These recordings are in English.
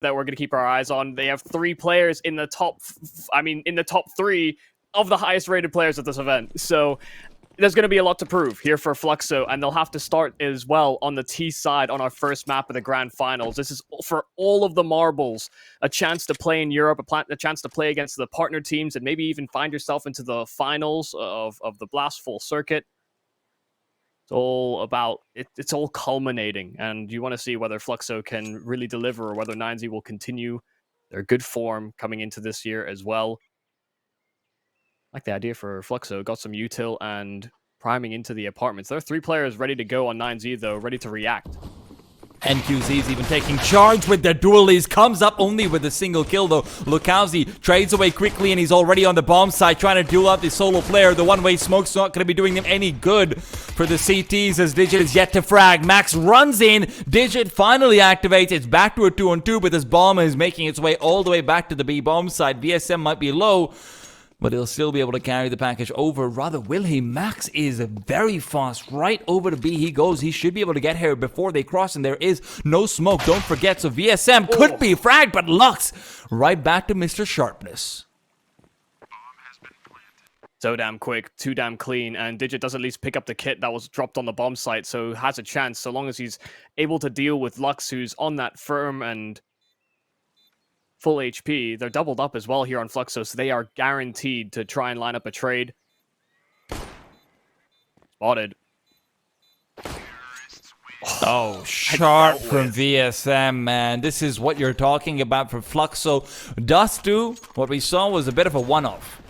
that we're going to keep our eyes on. They have 3 players in the top, in the top 3 of the highest rated players at this event. So there's going to be a lot to prove here for Fluxo, and they'll have to start as well on the T side on our first map of the Grand Finals. This is for all of the marbles, a chance to play in Europe, a chance to play against the partner teams, and maybe even find yourself into the finals of the Blast Full Circuit. It's all about, it's all culminating, and you want to see whether Fluxo can really deliver or whether 9Z will continue their good form coming into this year as well. I like the idea for Fluxo. Got some util and priming into the apartments. There are 3 players ready to go on 9Z, though, ready to react. NQZ's even taking charge with their dualies. Comes up only with a single kill, though. Lukowski trades away quickly, and he's already on the bomb side, trying to duel out the solo player. The one-way smoke's not going to be doing them any good for the CTs, as Digit is yet to frag. Max runs in. Digit finally activates. It's back to a 2-on-2, but this bomb is making its way all the way back to the B bomb side. VSM might be low, but he'll still be able to carry the package over. Rather, will he? Max is very fast. Right over to B he goes. He should be able to get here before they cross, and there is no smoke. Don't forget, so VSM could be fragged, but Lux right back to Mr. Sharpness. So damn quick, too damn clean, and Digit does at least pick up the kit that was dropped on the bomb site, so has a chance, so long as he's able to deal with Lux, who's on that firm and full HP. They're doubled up as well here on Fluxo, so they are guaranteed to try and line up a trade. Spotted. Oh, sharp from VSM, man. This is what you're talking about for Fluxo. Dust 2, what we saw was a bit of a one-off.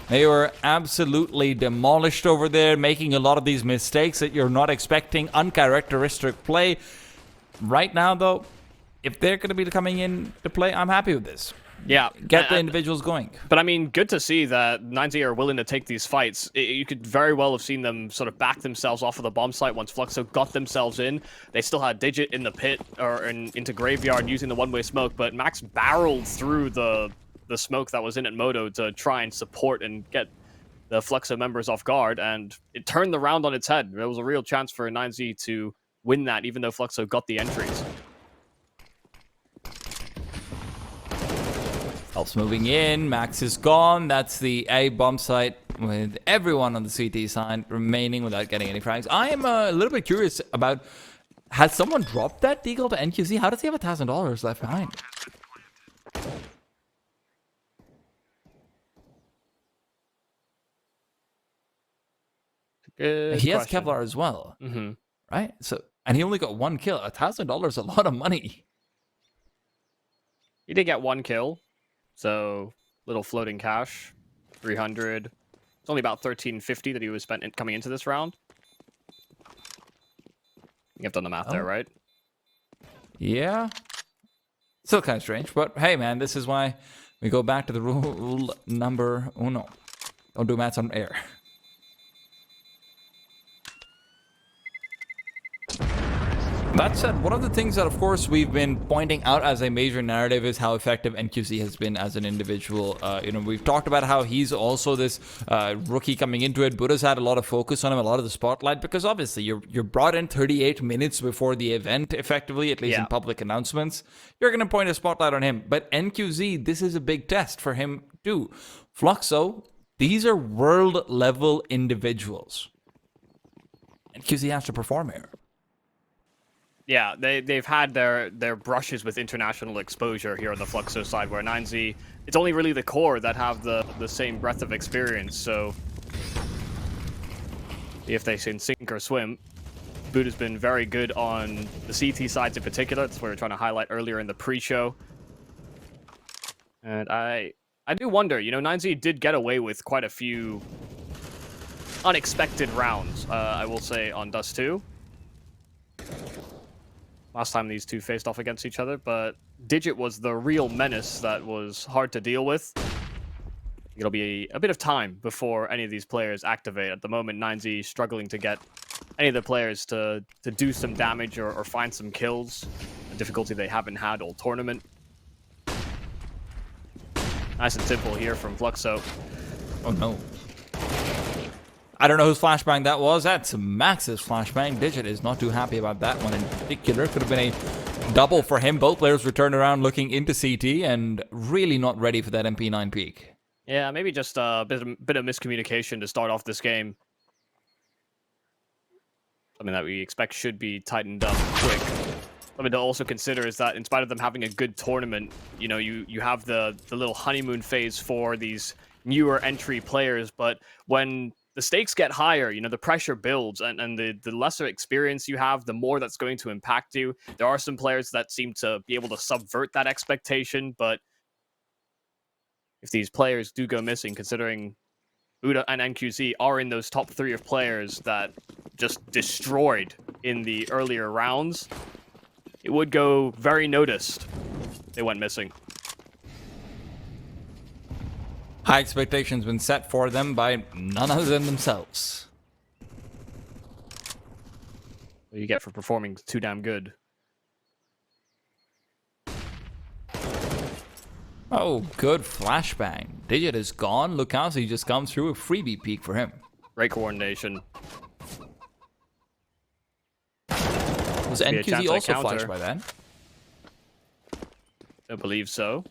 They were absolutely demolished over there, making a lot of these mistakes that you're not expecting. Uncharacteristic play. Right now, though, if they're going to be coming in to play, I'm happy with this. Yeah. Get the individuals going. But I mean, good to see that 9Z are willing to take these fights. You could very well have seen them sort of back themselves off of the bomb site once Fluxo got themselves in. They still had Digit in the pit or into Graveyard using the one-way smoke, but Max barreled through the smoke that was in at Moto to try and support and get the Fluxo members off guard, and it turned the round on its head. There was a real chance for 9Z to win that, even though Fluxo got the entries. Helps moving in. Max is gone. That's the A bomb site with everyone on the CT side remaining without getting any frags. I am a little bit curious about, has someone dropped that deagle to NQZ? How does he have $1,000 left behind? Good he has question. Kevlar as well, Mm-hmm. right? So, and he only got 1 kill. $1,000 is a lot of money. He did get 1 kill, so little floating cash, 300. It's only about 1350 that he was spent coming into this round. You've done the math there, right? Yeah. Still kind of strange, but hey, man, this is why we go back to the rule number uno. Don't do maths on air. That said, one of the things that, of course, we've been pointing out as a major narrative is how effective NQZ has been as an individual. We've talked about how he's also this rookie coming into it. Buddha's had a lot of focus on him, a lot of the spotlight, because obviously you're brought in 38 minutes before the event, effectively, at least in public announcements. You're going to point a spotlight on him. But NQZ, this is a big test for him too. Fluxo, these are world-level individuals. NQZ has to perform here. Yeah, they've had their brushes with international exposure here on the Fluxo side, where 9Z, it's only really the core that have the same breadth of experience, so if they can sink or swim. Buddha's been very good on the CT sides in particular. That's what we were trying to highlight earlier in the pre-show. And I do wonder, 9Z did get away with quite a few unexpected rounds, I will say, on Dust 2. Last time these two faced off against each other, but Digit was the real menace that was hard to deal with. It'll be a bit of time before any of these players activate. At the moment, 9Z struggling to get any of the players to do some damage or find some kills. A difficulty they haven't had all tournament. Nice and simple here from Fluxo. Oh no. I don't know whose flashbang that was. That's Max's flashbang. Digit is not too happy about that one in particular. Could have been a Double for him. Both players return around looking into CT and really not ready for that MP9 peak. Yeah, maybe just a bit of miscommunication to start off this game. Something that we expect should be tightened up quick. Something to also consider is that in spite of them having a good tournament, you know, you have the little honeymoon phase for these newer entry players, but when the stakes get higher, you know, the pressure builds, and the lesser experience you have, the more that's going to impact you. There are some players that seem to be able to subvert that expectation, but if these players do go missing, considering Buddha and NQZ are in those top 3 of players that just destroyed in the earlier rounds, it would go very noticed. They went missing. High expectations been set for them by none other than themselves. What do you get for performing too damn good? Oh, good flashbang. Digit is gone. Look how he just comes through a freebie peak for him. Great coordination. Was NQZ also flashed by that? Don't believe so.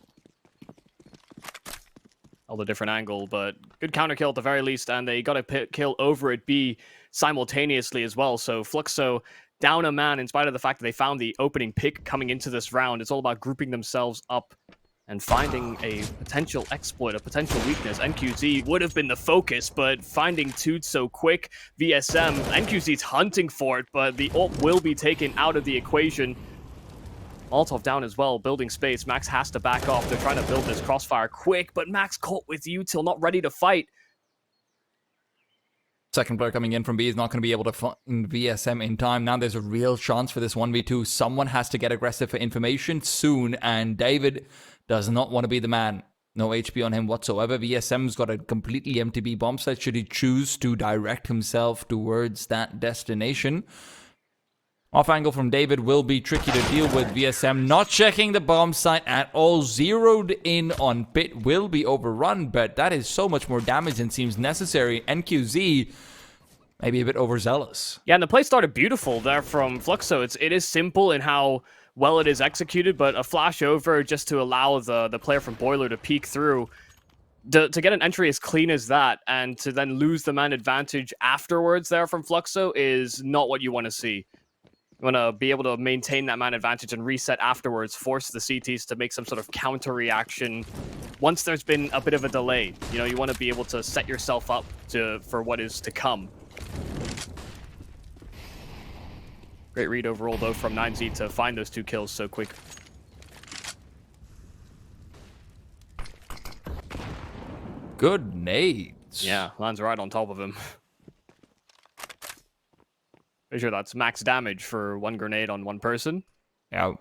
All the different angle, but good counter kill at the very least, and they got a kill over at B simultaneously as well. So Fluxo down a man in spite of the fact that they found the opening pick coming into this round. It's all about grouping themselves up and finding a potential exploit, a potential weakness. NQZ would have been the focus, but finding Toot so quick, VSM, NQZ's hunting for it, but the ult will be taken out of the equation. Molotov down as well, building space. Max has to back off. They're trying to build this crossfire quick, but Max caught with Util, not ready to fight. Second player coming in from B is not going to be able to find VSM in time. Now there's a real chance for this 1v2. Someone has to get aggressive for information soon, and David does not want to be the man. No HP on him whatsoever. VSM's got a completely empty B bomb site should he choose to direct himself towards that destination. Off angle from David will be tricky to deal with. VSM not checking the bomb site at all. Zeroed in on Pit will be overrun, but that is so much more damage than seems necessary. NQZ maybe a bit overzealous. Yeah, and the play started beautiful there from Fluxo. It is simple in how well it is executed, but a flash over just to allow the player from Boiler to peek through. To get an entry as clean as that, and to then lose the man advantage afterwards there from Fluxo is not what you want to see. You want to be able to maintain that man advantage and reset afterwards, force the CTs to make some sort of counter reaction once there's been a bit of a delay. You know, you want to be able to set yourself up for what is to come. Great read overall, though, from 9Z to find those 2 kills so quick. Good nades. Yeah, lands right on top of him. Pretty sure that's max damage for 1 grenade on 1 person. Yeah. Oh.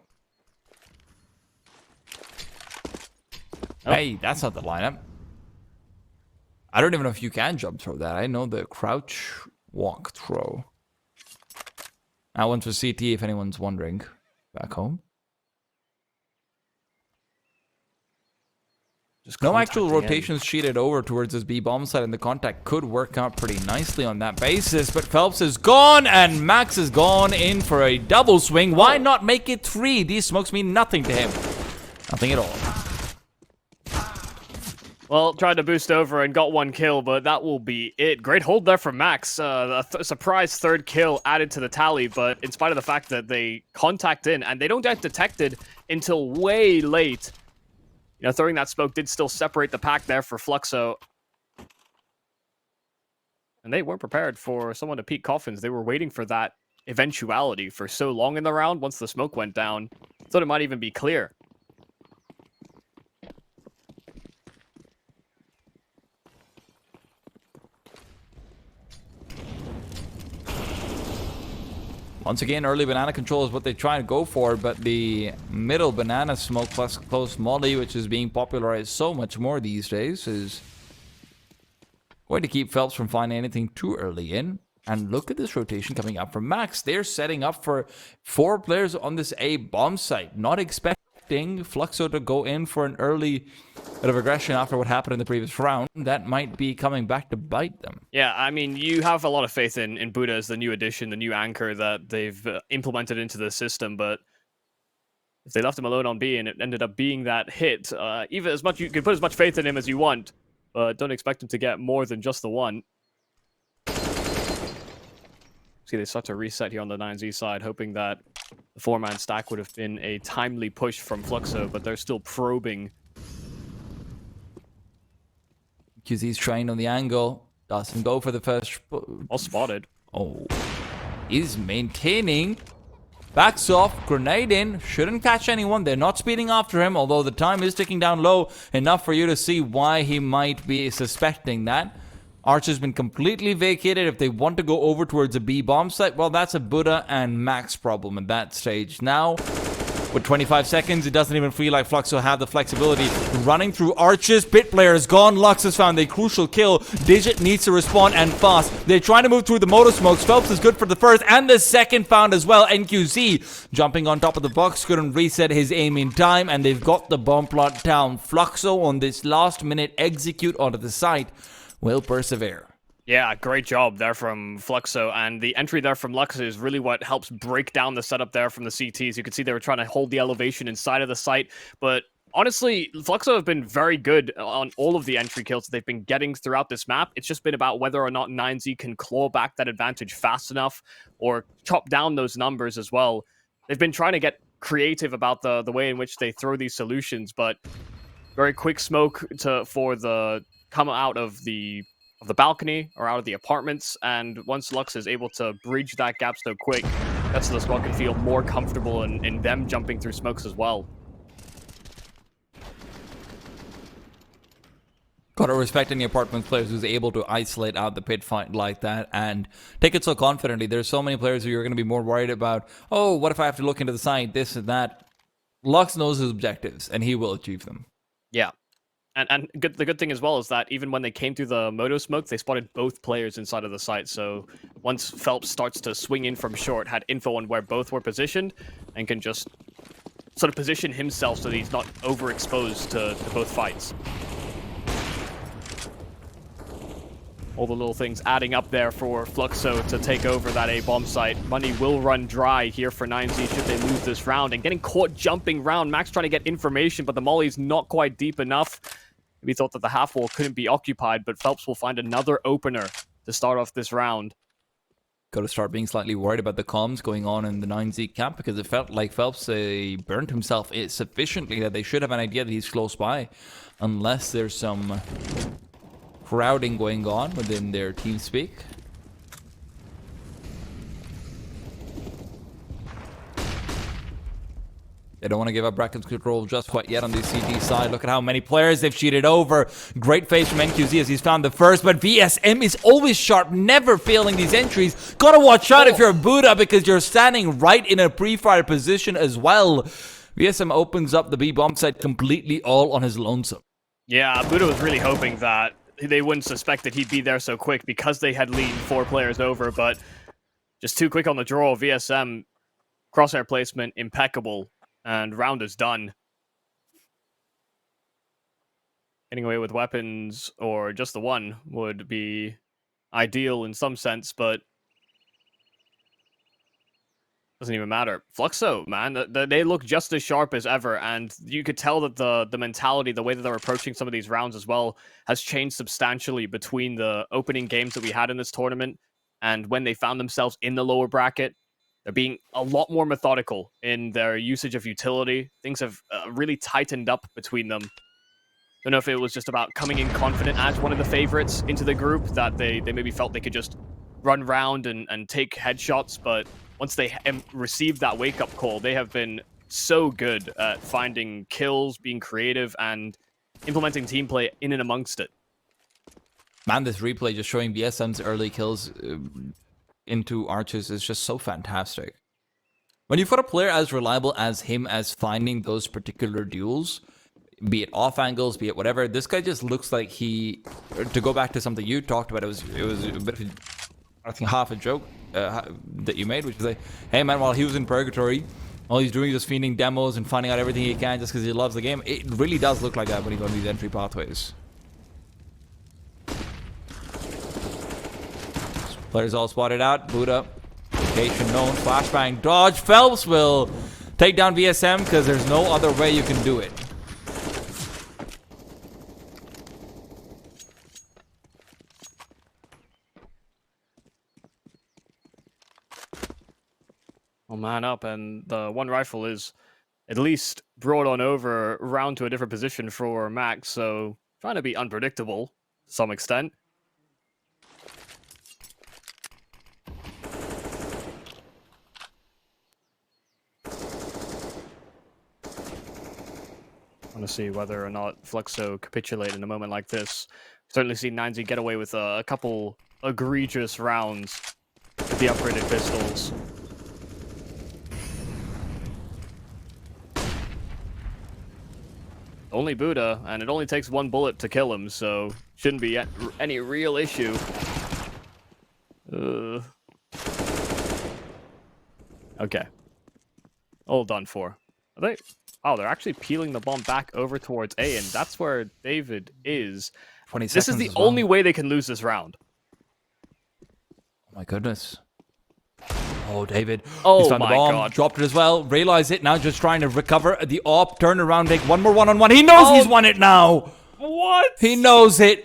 Hey, that's not the lineup. I don't even know if you can jump throw that. I know the crouch walk throw. That one's for CT if anyone's wondering. Back home. No actual rotations cheated over towards this B bomb side, and the contact could work out pretty nicely on that basis. But Phelps is gone, and Max is gone in for a double swing. Why not make it 3? These smokes mean nothing to him. Nothing at all. Well, tried to boost over and got 1 kill, but that will be it. Great hold there from Max. A surprise 3rd kill added to the tally, but in spite of the fact that they contact in, and they don't get detected until way late. You know, throwing that smoke did still separate the pack there for Fluxo. And they weren't prepared for someone to peek coffins. They were waiting for that eventuality for so long in the round. Once the smoke went down, thought it might even be clear. Once again, early banana control is what they try to go for, but the middle banana smoke plus close molly, which is being popularized so much more these days, is going to keep Phelps from finding anything too early in. And look at this rotation coming up from Max. They're setting up for 4 players on this A bomb site, not expecting Fluxo to go in for an early bit of aggression after what happened in the previous round. That might be coming back to bite them. Yeah, I mean, you have a lot of faith in Buddha as the new addition, the new anchor that they've implemented into the system, but if they left him alone on B and it ended up being that hit, even as much you can put as much faith in him as you want, but don't expect him to get more than just the one. See, they start to reset here on the 9Z side, hoping that the 4-man stack would have been a timely push from Fluxo, but they're still probing. QZ's trying on the angle. Doesn't go for the first. All spotted. Oh. He's maintaining. Backs off. Grenade in. Shouldn't catch anyone. They're not speeding after him, although the time is ticking down low enough for you to see why he might be suspecting that. Arch has been completely vacated. If they want to go over towards a B bomb site, well, that's a Buddha and Max problem at that stage. Now, with 25 seconds, it doesn't even feel like Fluxo have the flexibility. Running through Arches, Pit player is gone. Lux has found a crucial kill. Digit needs to respond and fast. They're trying to move through the motor smokes. Phelps is good for the first and the second found as well. NQZ jumping on top of the box, couldn't reset his aim in time, and they've got the bomb plot down. Fluxo on this last minute execute onto the site will persevere. Yeah, great job there from Fluxo, and the entry there from Lux is really what helps break down the setup there from the CTs. You can see they were trying to hold the elevation inside of the site, but honestly, Fluxo have been very good on all of the entry kills that they've been getting throughout this map. It's just been about whether or not 9Z can claw back that advantage fast enough or chop down those numbers as well. They've been trying to get creative about the way in which they throw these solutions, but very quick smoke for the come out of the balcony or out of the apartments, and once Lux is able to bridge that gap so quick, that's so the squad can feel more comfortable in them jumping through smokes as well. Gotta respect any apartment players who's able to isolate out the pit fight like that and take it so confidently. There's so many players who are going to be more worried about, oh, what if I have to look into the site, this and that. Lux knows his objectives, and he will achieve them. Yeah. And the good thing as well is that even when they came through the moto smoke, they spotted both players inside of the site. So once Phelps starts to swing in from short, had info on where both were positioned, and can just sort of position himself so that he's not overexposed to both fights. All the little things adding up there for Fluxo to take over that A bomb site. Money will run dry here for 9Z should they lose this round. And getting caught jumping round, Max trying to get information, but the molly's not quite deep enough. We thought that the half wall couldn't be occupied, but Phelps will find another opener to start off this round. Got to start being slightly worried about the comms going on in the 9Z camp, because it felt like Phelps burned himself sufficiently that they should have an idea that he's close by, unless there's some crowding going on within their team speak. They don't want to give up bracket control just quite yet on the CT side. Look at how many players they've cheated over. Great face from NQZ as he's found the first, but VSM is always sharp, never failing these entries. Gotta watch out if you're a Buddha, because you're standing right in a pre-fire position as well. VSM opens up the B bomb site completely all on his lonesome. Yeah, Buddha was really hoping that they wouldn't suspect that he'd be there so quick because they had leaned 4 players over, but just too quick on the draw. VSM, crosshair placement, impeccable, and round is done. Getting away with weapons, or just the one, would be ideal in some sense, but doesn't even matter. Fluxo, man, they look just as sharp as ever, and you could tell that the mentality, the way that they're approaching some of these rounds as well, has changed substantially between the opening games that we had in this tournament and when they found themselves in the lower bracket. They're being a lot more methodical in their usage of utility. Things have really tightened up between them. Don't know if it was just about coming in confident as one of the favorites into the group, that they maybe felt they could just run round and take headshots, but once they received that wake-up call, they have been so good at finding kills, being creative, and implementing team play in and amongst it. Man, this replay just showing VSM's early kills into Arches is just so fantastic. When you've got a player as reliable as him as finding those particular duels, be it off angles, be it whatever, this guy just looks like he... To go back to something you talked about, it was a bit of, I think, half a joke that you made, which is like, hey man, while he was in purgatory, all he's doing is just feeding demos and finding out everything he can just because he loves the game. It really does look like that when you go to these entry pathways. Players all spotted out. Boot up. Location known. Flashbang. Dodge. Phelps will Take down VSM because there's no other way you can do it. Well, man up, and the one rifle is at least brought on over round to a different position for Max, so trying to be unpredictable to some extent. Want to see whether or not Fluxo capitulate in a moment like this. Certainly seen 9Z get away with a couple egregious rounds with the upgraded pistols. Only Buddha, and it only takes one bullet to kill him, so shouldn't be any real issue. Okay. All done for. Are they? Oh, they're actually peeling the bomb back over towards A, and that's where David is. 20 This is the only way they can lose this round. Oh my goodness. Oh, David. Oh He's found the my bomb, God. dropped it as well. Realize it now, just trying to recover the AWP. Turn around, take one more one-on-one. He knows he's won it now. What? He knows it.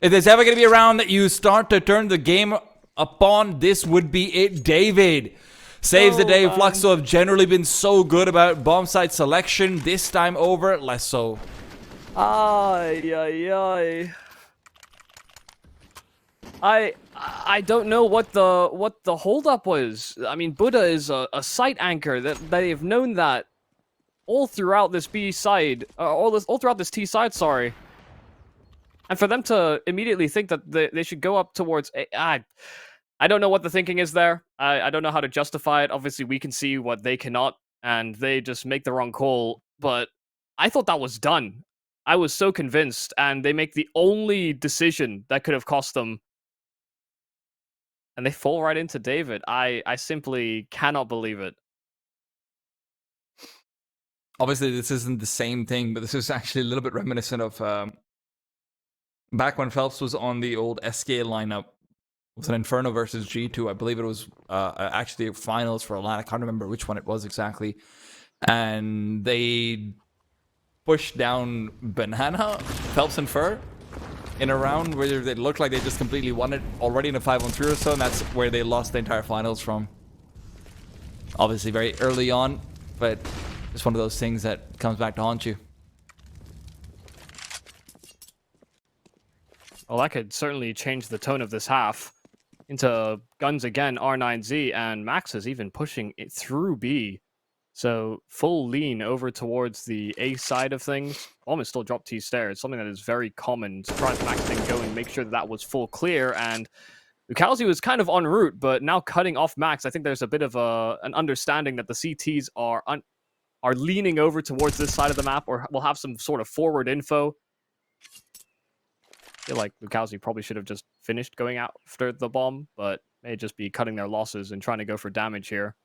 If there's ever going to be a round that you start to turn the game upon, this would be it. David saves the day. Man. Fluxo have generally been so good about bomb site selection. This time over, less so. Ay, ay, ay. I don't know what the holdup was. I mean, Buddha is a site anchor that they've known that all throughout this B side, all throughout this T side. Sorry, and for them to immediately think that they should go up towards A, I don't know what the thinking is there. I don't know how to justify it. Obviously, we can see what they cannot, and they just make the wrong call. But I thought that was done. I was so convinced, and they make the only decision that could have cost them. And they fall right into David. I simply cannot believe it. Obviously, this isn't the same thing, but this is actually a little bit reminiscent of back when Phelps was on the old SK lineup. It was an Inferno versus G2. I believe it was actually finals for a lot. I can't remember which one it was exactly. And they pushed down Banana, Phelps and Fur in a round where they looked like they just completely won it already in a 5-on-3 or so, and that's where they lost the entire finals from. Obviously very early on, but it's one of those things that comes back to haunt you. Well, that could certainly change the tone of this half. Into guns again, R9Z, and Max is even pushing it through B. So full lean over towards the A side of things. Almost still drop T stairs, something that is very common. Surprise Max didn't go and make sure that was full clear, and Lucalzi was kind of en route, but now cutting off Max. I think there's a bit of an understanding that the CTs are leaning over towards this side of the map, or will have some sort of forward info. I feel like Lucalzi probably should have just finished going after the bomb, but may just be cutting their losses and trying to go for damage here.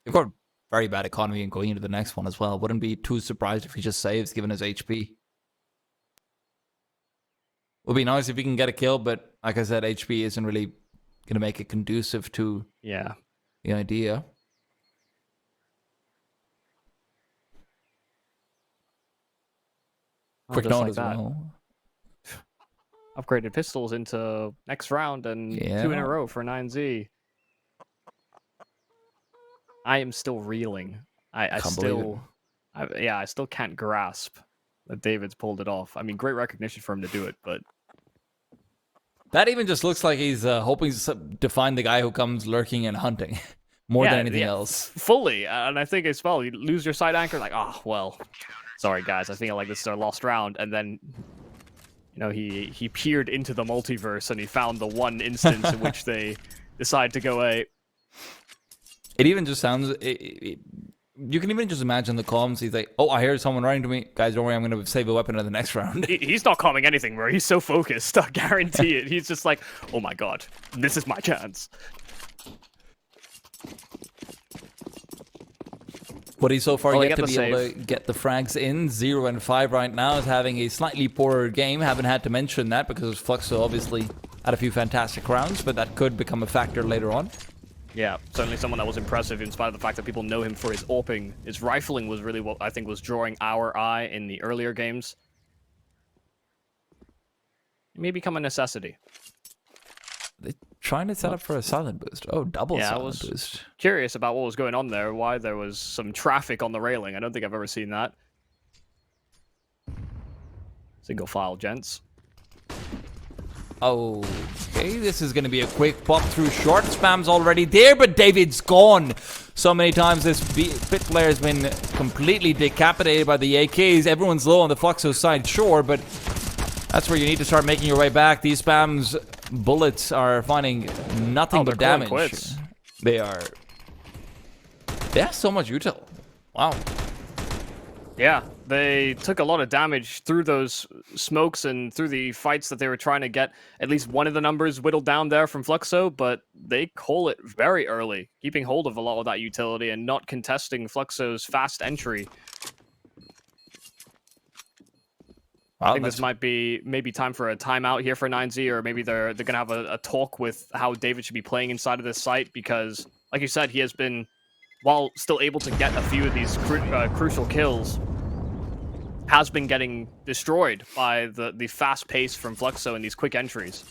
They've got very bad economy and going into the next one as well. Wouldn't be too surprised if he just saves given his HP. Would be nice if he can get a kill, but like I said, HP isn't really going to make it conducive to the idea. Quick note as well. Upgraded pistols into next round and 2 in a row for 9Z. I am still reeling. I still can't grasp that David's pulled it off. I mean, great recognition for him to do it, but that even just looks like he's hoping to find the guy who comes lurking and hunting more than anything else. Fully, and I think as well, you lose your side anchor, like, oh well, sorry guys, I feel like this is our lost round, and then he peered into the multiverse and he found the one instance in which they decide to go A. It even just sounds... you can even just imagine the comms. He's like, oh, I hear someone running to me. Guys, don't worry, I'm going to save a weapon in the next round. He's not calming anything, bro. He's so focused. I guarantee it. He's just like, oh my god, this is my chance. But he's so far yet to be able to get the frags in. 0 and 5 right now is having a slightly poorer game. Haven't had to mention that because Fluxo obviously had a few fantastic rounds, but that could become a factor later on. Yeah, certainly someone that was impressive in spite of the fact that people know him for his AWPing. His rifling was really what I think was drawing our eye in the earlier games. It may become a necessity. They're trying to set up for a silent boost. Oh, double Yeah, I silent was boost. curious about what was going on there, why there was some traffic on the railing. I don't think I've ever seen that. Single file, gents. Okay, this is going to be a quick pop through short. Spam's already there, but David's gone. So many times this pit player has been completely decapitated by the AKs. Everyone's low on the Fluxo side, sure, but that's where you need to start making your way back. These Spam's bullets are finding nothing but damage. Quits. They have so much util. Wow. Yeah, they took a lot of damage through those smokes and through the fights that they were trying to get at least one of the numbers whittled down there from Fluxo, but they call it very early, keeping hold of a lot of that utility and not contesting Fluxo's fast entry. Wow, I think this might be maybe time for a timeout here for 9Z, or maybe they're going to have a talk with how David should be playing inside of this site, because, like you said, he has been, while still able to get a few of these crucial kills, has been getting destroyed by the fast pace from Fluxo and these quick entries.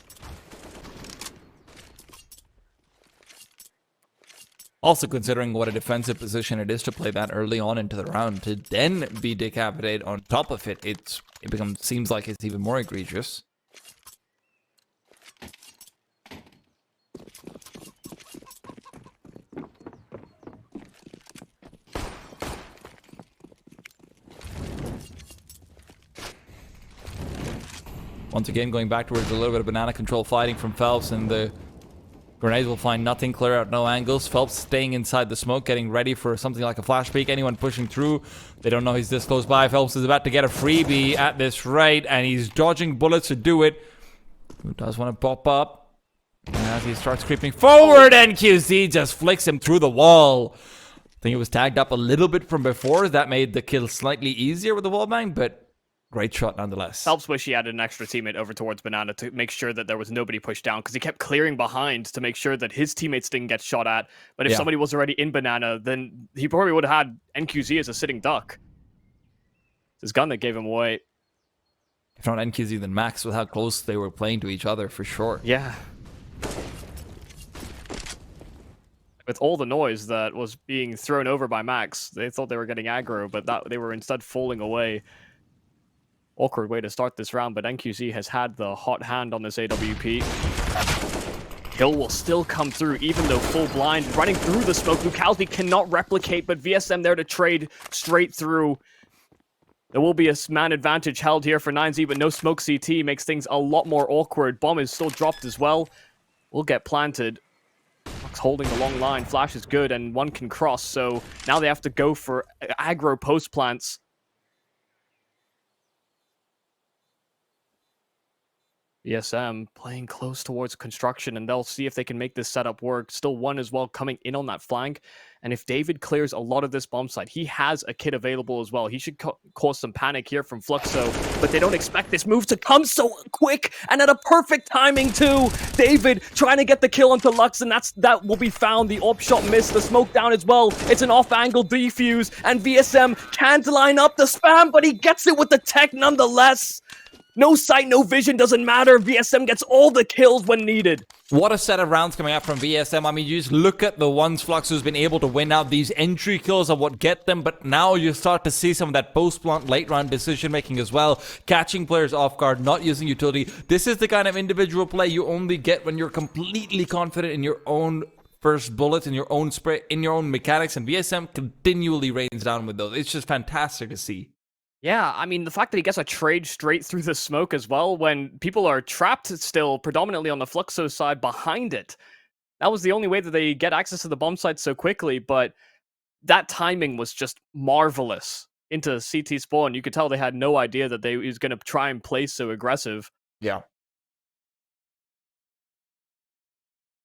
Also considering what a defensive position it is to play that early on into the round, to then be decapitated on top of it, seems like it's even more egregious. Once again, going back towards a little bit of banana control fighting from Phelps, and the grenades will find nothing, clear out no angles. Phelps staying inside the smoke, getting ready for something like a flash peek. Anyone pushing through, they don't know he's this close by. Phelps is about to get a freebie at this rate, and he's dodging bullets to do it. Who does want to pop up? And as he starts creeping forward, NQZ just flicks him through the wall. I think it was tagged up a little bit from before. That made the kill slightly easier with the wallbang, but great shot nonetheless. Phelps wish he had an extra teammate over towards Banana to make sure that there was nobody pushed down, because he kept clearing behind to make sure that his teammates didn't get shot at. But if somebody was already in Banana, then he probably would have had NQZ as a sitting duck. It's his gun that gave him away. If not NQZ, then Max, with how close they were playing to each other, for sure. Yeah. With all the noise that was being thrown over by Max, they thought they were getting aggro, but they were instead falling away. Awkward way to start this round, but NQZ has had the hot hand on this AWP. Hill will still come through, even though full blind, running through the smoke. Lukowski cannot replicate, but VSM there to trade straight through. There will be a man advantage held here for 9Z, but no smoke CT makes things a lot more awkward. Bomb is still dropped as well. Will get planted. Fox holding the long line. Flash is good, and one can cross, so now they have to go for aggro post plants. VSM playing close towards construction, and they'll see if they can make this setup work. Still one as well coming in on that flank. And if David clears a lot of this bomb site, he has a kit available as well. He should cause some panic here from Fluxo, but they don't expect this move to come so quick and at a perfect timing too. David trying to get the kill onto Lux, and that will be found. The AWP shot missed, the smoke down as well. It's an off-angle defuse, and VSM can't line up the spam, but he gets it with the tech nonetheless. No sight, no vision, doesn't matter. VSM gets all the kills when needed. What a set of rounds coming out from VSM. I mean, you just look at the ones Fluxo's been able to win out. These entry kills are what get them, but now you start to see some of that post-plant late round decision making as well. Catching players off guard, not using utility. This is the kind of individual play you only get when you're completely confident in your own first bullet, in your own spray, in your own mechanics, and VSM continually rains down with those. It's just fantastic to see. Yeah, I mean, the fact that he gets a trade straight through the smoke as well when people are trapped still predominantly on the Fluxo side behind it. That was the only way that they get access to the bomb site so quickly, but that timing was just marvelous into CT spawn. You could tell they had no idea that he was going to try and play so aggressive. Yeah.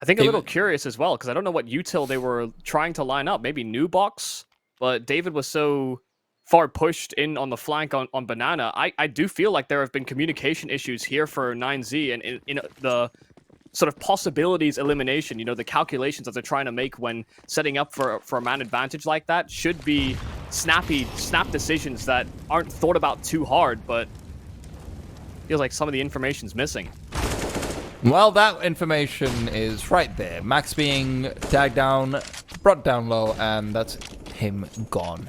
I think a little curious as well, because I don't know what util they were trying to line up. Maybe new box, but David was so far pushed in on the flank on Banana. I do feel like there have been communication issues here for 9Z, and in the sort of possibilities elimination, the calculations that they're trying to make when setting up for a man advantage like that should be snap decisions that aren't thought about too hard, but feels like some of the information's missing. Well, that information is right there. Max being tagged down, brought down low, and that's him gone.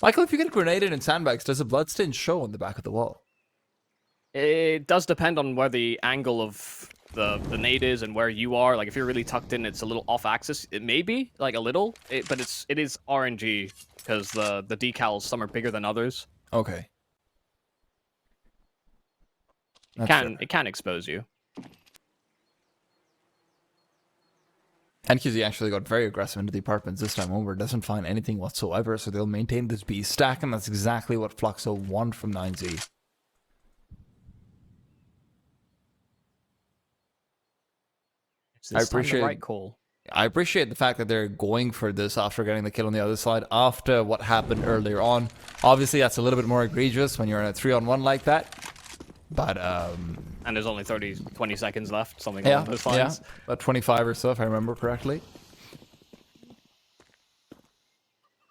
Michael, if you get grenaded in sandbags, does a bloodstain show on the back of the wall? It does depend on where the angle of the nade is and where you are. Like, if you're really tucked in, it's a little off axis. It may be, like, a little, but it is RNG, because the decals, some are bigger than others. Okay. It can expose you. NQZ actually got very aggressive into the apartments this time over. Doesn't find anything whatsoever, so they'll maintain this B stack, and that's exactly what Fluxo want from 9Z. I appreciate the right call. I appreciate the fact that they're going for this after getting the kill on the other side after what happened earlier on. Obviously, that's a little bit more egregious when you're in a 3-on-1 like that. But and there's only 20 seconds left, something along those lines. Yeah, about 25 or so, if I remember correctly.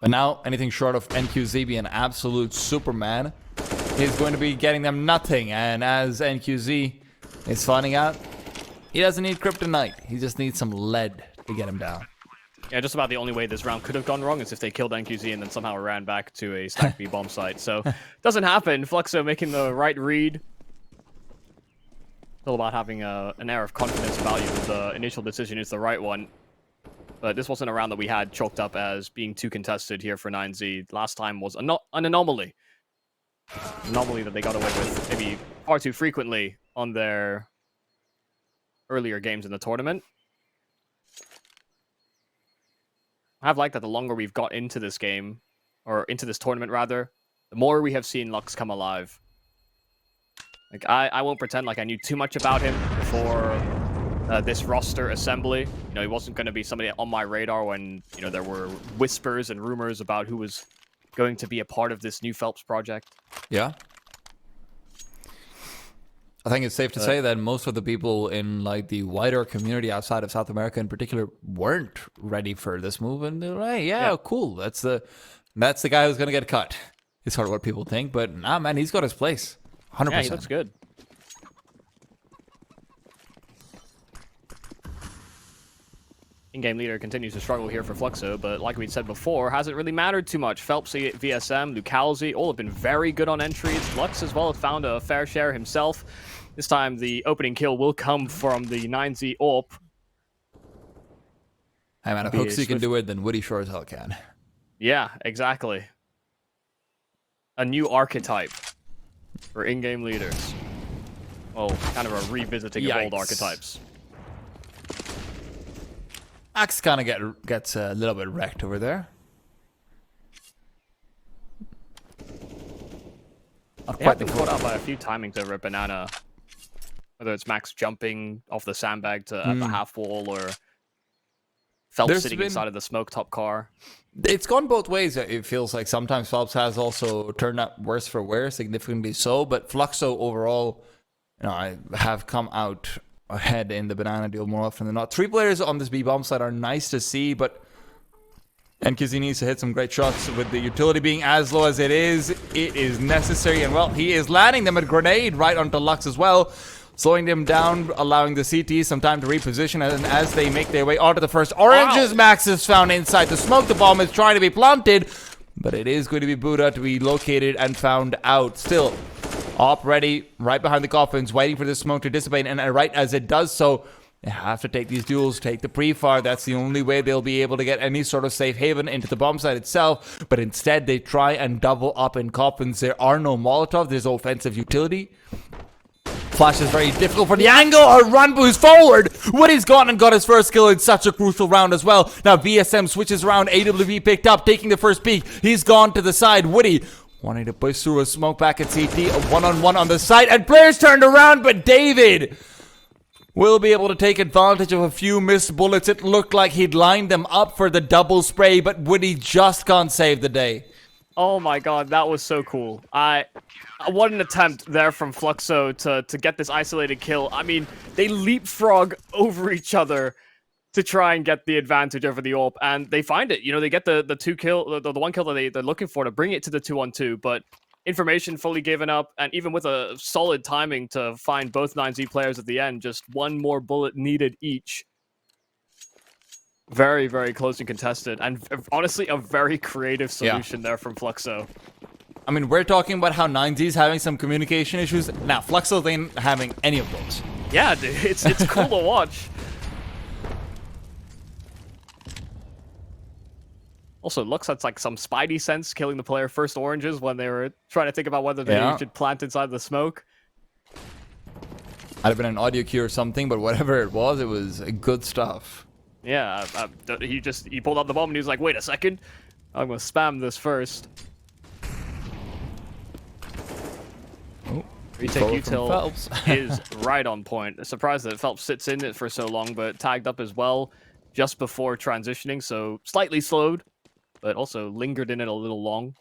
But now, anything short of NQZ being an absolute Superman is going to be getting them nothing. And as NQZ is finding out, he doesn't need kryptonite. He just needs some lead to get him down. Yeah, just about the only way this round could have gone wrong is if they killed NQZ and then somehow ran back to a stack B bomb site. So, doesn't happen. Fluxo making the right read. It's all about having an air of confidence about you. The initial decision is the right one. But this wasn't a round that we had chalked up as being too contested here for 9Z. Last time was an anomaly. Anomaly that they got away with maybe far too frequently on their earlier games in the tournament. I've liked that the longer we've got into this game, or into this tournament rather, the more we have seen Lux come alive. Like, I won't pretend like I knew too much about him before this roster assembly. He wasn't going to be somebody on my radar when, there were whispers and rumors about who was going to be a part of this new Phelps project. Yeah. I think it's safe to say that most of the people in like the wider community outside of South America in particular weren't ready for this move, and they're like, yeah, cool. That's the guy who's gonna get cut. It's sort of what people think, but nah, man, he's got his place. 100%. Yeah, he looks good. In-game leader continues to struggle here for Fluxo, but like we said before, hasn't really mattered too much. Phelps, VSM, Lucalzi, all have been very good on entries. Lux as well has found a fair share himself. This time, the opening kill will come from the 9Z AWP. Hey man, if Hooksy can do it, then Woody sure as hell can. Yeah, exactly. A new archetype for in-game leaders. Oh, kind of a revisiting of old archetypes. Max kind of gets a little bit wrecked over there. They have been caught out by a few timings over at Banana. Whether it's Max jumping off the sandbag to at the half wall, or Phelps sitting inside of the smoke top car. It's gone both ways. It feels like sometimes Phelps has also turned out worse for wear, significantly so. But Fluxo overall, I have come out ahead in the Banana deal more often than not. 3 players on this B bomb side are nice to see, but NQZ needs to hit some great shots. With the utility being as low as it is necessary. And well, he is landing them a grenade right onto Lux as well, slowing them down, allowing the CT some time to reposition. And as they make their way onto the first oranges, Max is found inside the smoke. The bomb is trying to be planted, but it is going to be Buddha to be located and found out. Still, Op ready, right behind the coffins, waiting for the smoke to dissipate. And right as it does so, they have to take these duels, take the pre-fire. That's the only way they'll be able to get any sort of safe haven into the bomb site itself. But instead, they try and double up in coffins. There are no Molotov. There's offensive utility. Flash is very difficult for the angle. A run boost forward. Woody's gone and got his first kill in such a crucial round as well. Now VSM switches around. AWP picked up, taking the first peek. He's gone to the side. Woody wanting to push through a smoke back at CT. A one-on-one on the side. And players turned around, but David will be able to take advantage of a few missed bullets. It looked like he'd lined them up for the double spray, but Woody just can't save the day. Oh my god, that was so cool. What an attempt there from Fluxo to get this isolated kill. I mean, they leapfrog over each other to try and get the advantage over the AWP, and they find it. You know, they get the one kill that they're looking for to bring it to the 2-on-2, but information fully given up, and even with a solid timing to find both 9Z players at the end, just one more bullet needed each. Very, very close and contested, and honestly, a very creative solution there from Fluxo. I mean, we're talking about how 9Z's having some communication issues. Now, Fluxo ain't having any of those. Yeah, dude, it's cool to watch. Also, looks like some spidey sense killing the player first oranges when they were trying to think about whether they should plant inside the smoke. Might have been an audio cue or something, but whatever it was good stuff. Yeah, he pulled out the bomb and he was like, wait a second, I'm gonna spam this first. Oh, retake util is right on point. Surprised that Phelps sits in it for so long, but tagged up as well just before transitioning, so slightly slowed, but also lingered in it a little long.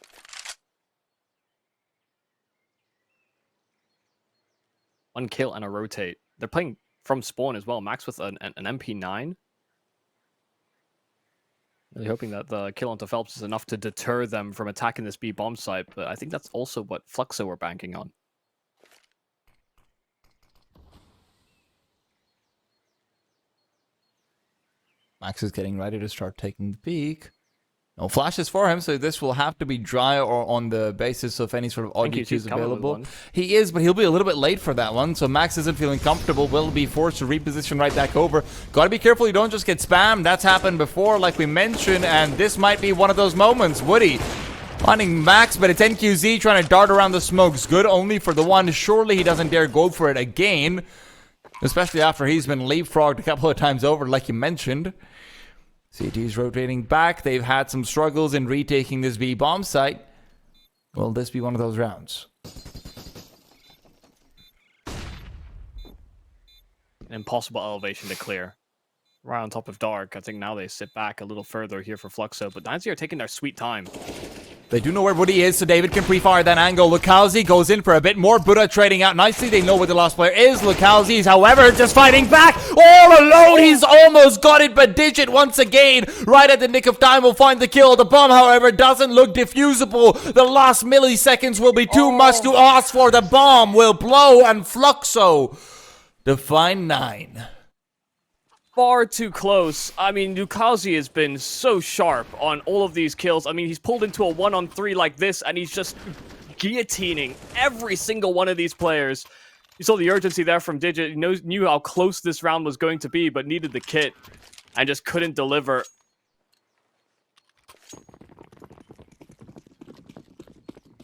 One kill and a rotate. They're playing from spawn as well. Max with an MP9. Really hoping that the kill onto Phelps is enough to deter them from attacking this B bomb site, but I think that's also what Fluxo were banking on. Max is getting ready to start taking the peek. No flashes for him, so this will have to be dry or on the basis of any sort of audio cues available. He is, but he'll be a little bit late for that one, so Max isn't feeling comfortable, will be forced to reposition right back over. Gotta be careful you don't just get spammed. That's happened before, like we mentioned, and this might be one of those moments. Woody finding Max, but it's NQZ trying to dart around the smokes. Good only for the one. Surely he doesn't dare go for it again, especially after he's been leapfrogged a couple of times over, like you mentioned. CT's rotating back. They've had some struggles in retaking this B bomb site. Will this be one of those rounds? An impossible elevation to clear. Right on top of Dark. I think now they sit back a little further here for Fluxo, but 9Z are taking their sweet time. They do know where Woody is, so David can pre-fire that angle. Lukowski goes in for a bit more. Buddha trading out nicely. They know where the last player is. Lukowski's, however, just fighting back all alone. He's almost got it, but Digit once again, right at the nick of time, will find the kill. The bomb, however, doesn't look diffusable. The last milliseconds will be too much to ask for. The bomb will blow, and Fluxo define 9. Far too close. I mean, Lukowski has been so sharp on all of these kills. I mean, he's pulled into a 1-on-3 like this, and he's just guillotining every single one of these players. You saw the urgency there from Digit. He knew how close this round was going to be, but needed the kit, and just couldn't deliver.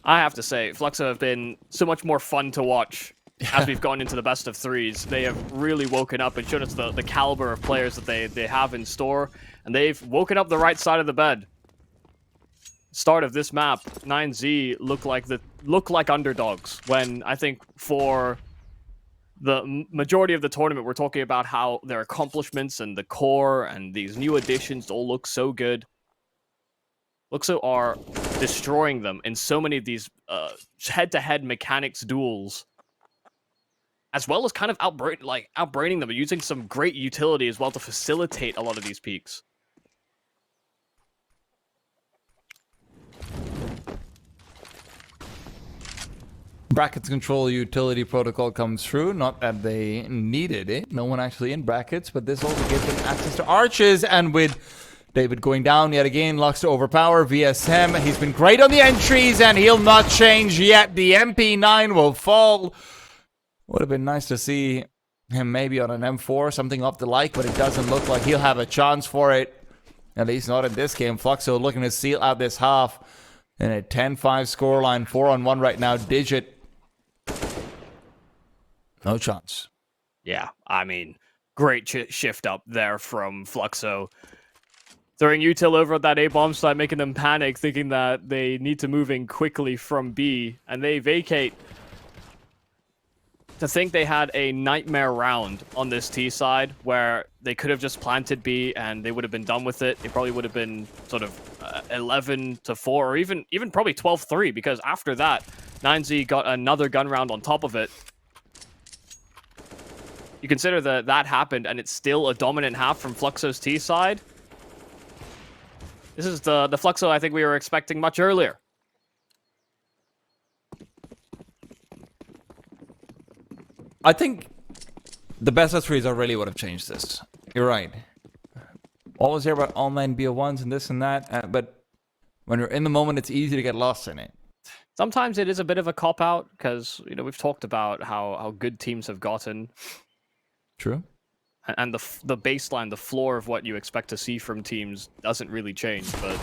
I have to say, Fluxo have been so much more fun to watch. As we've gone into the best of threes, they have really woken up and shown us the caliber of players that they have in store, and they've woken up the right side of the bed. Start of this map, 9Z look like underdogs, when I think for the majority of the tournament we're talking about how their accomplishments and the core and these new additions all look so good. Luxo are destroying them in so many of these head-to-head mechanics duels, as well as kind of outbraining them, using some great utility as well to facilitate a lot of these peaks. Brackets control utility protocol comes through. Not that they needed it. No one actually in brackets, but this also gives them access to arches, and with David going down yet again, Lux to overpower VSM. He's been great on the entries, and he'll not change yet. The MP9 will fall. Would have been nice to see him maybe on an M4, something of the like, but it doesn't look like he'll have a chance for it. At least not in this game. Fluxo looking to seal out this half in a 10-5 scoreline, 4-on-1 right now. Digit, no chance. Yeah, I mean, great shift up there from Fluxo. Throwing util over at that A-bomb site, making them panic, thinking that they need to move in quickly from B, and they vacate. To think they had a nightmare round on this T side where they could have just planted B and they would have been done with it. It probably would have been sort of 11-4, or even probably 12-3, because after that, 9Z got another gun round on top of it. You consider that happened, and it's still a dominant half from Fluxo's T side. This is the Fluxo I think we were expecting much earlier. I think the best of threes are really what have changed this. You're right. Always hear about online BO1s and this and that, but when you're in the moment, it's easy to get lost in it. Sometimes it is a bit of a cop-out, because, we've talked about how good teams have gotten. True. And the baseline, the floor of what you expect to see from teams doesn't really change, but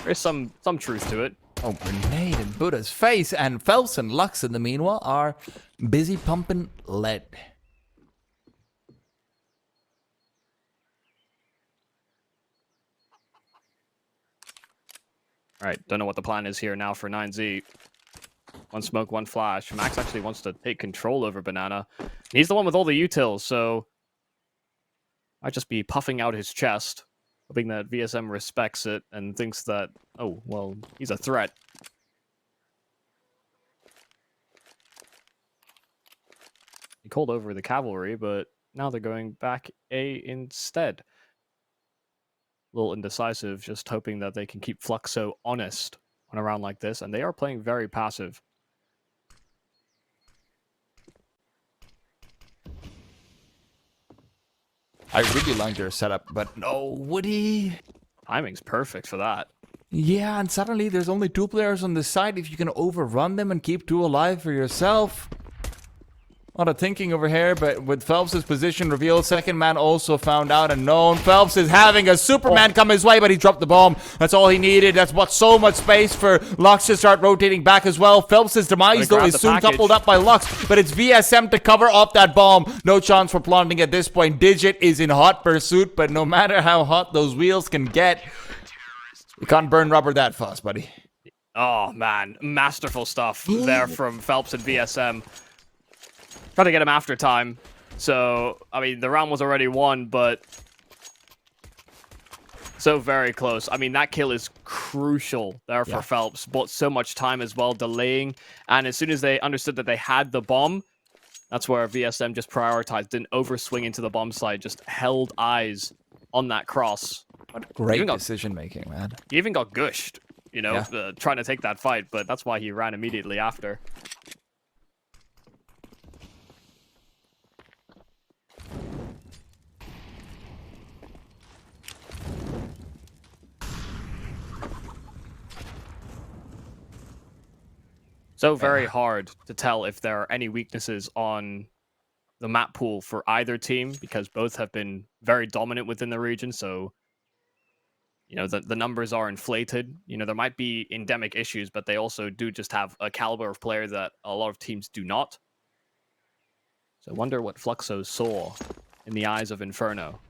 there's some truth to it. Oh, grenade in Buddha's face, and Phelps and Lux in the meanwhile are busy pumping lead. Alright, don't know what the plan is here now for 9Z. One smoke, one flash. Max actually wants to take control over Banana. He's the one with all the utils, so might just be puffing out his chest, hoping that VSM respects it and thinks that, oh, well, he's a threat. He called over the cavalry, but now they're going back A instead. A little indecisive, just hoping that they can keep Fluxo honest on a round like this, and they are playing very passive. I really like their setup, but no, Woody. Timing's perfect for that. Yeah, and suddenly there's only 2 players on the side. If you can overrun them and keep 2 alive for yourself. A lot of thinking over here, but with Phelps' position revealed, second man also found out and known. Phelps is having a Superman come his way, but he dropped the bomb. That's all he needed. That's what so much space for Lux to start rotating back as well. Phelps' demise, though, is soon coupled up by Lux, but it's VSM to cover off that bomb. No chance for planting at this point. Digit is in hot pursuit, but no matter how hot those wheels can get, you can't burn rubber that fast, buddy. Oh, man. Masterful stuff there from Phelps and VSM. Trying to get him after time. So, I mean, the round was already won, but so very close. I mean, that kill is crucial there for Phelps. Bought so much time as well, delaying. And as soon as they understood that they had the bomb, that's where VSM just prioritized, didn't overswing into the bomb site, just held eyes on that cross. What great decision-making, man. He even got gushed, trying to take that fight, but that's why he ran immediately after. So very hard to tell if there are any weaknesses on the map pool for either team, because both have been very dominant within the region. So, the numbers are inflated. There might be endemic issues, but they also do just have a caliber of player that a lot of teams do not. So I wonder what Fluxo saw in the eyes of Inferno.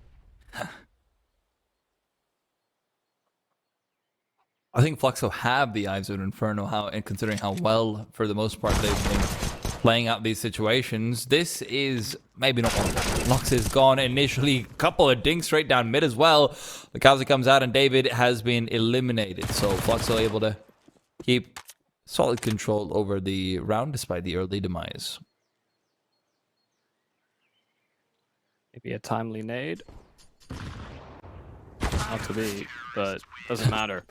I think Fluxo have the eyes of Inferno, and considering how well, for the most part, they've been playing out these situations. This is maybe not one. Lux is gone initially. Couple of dinks straight down mid as well. The CASA comes out and David has been eliminated. So Fluxo able to keep solid control over the round despite the early demise. Maybe a timely nade. Not to be, but doesn't matter.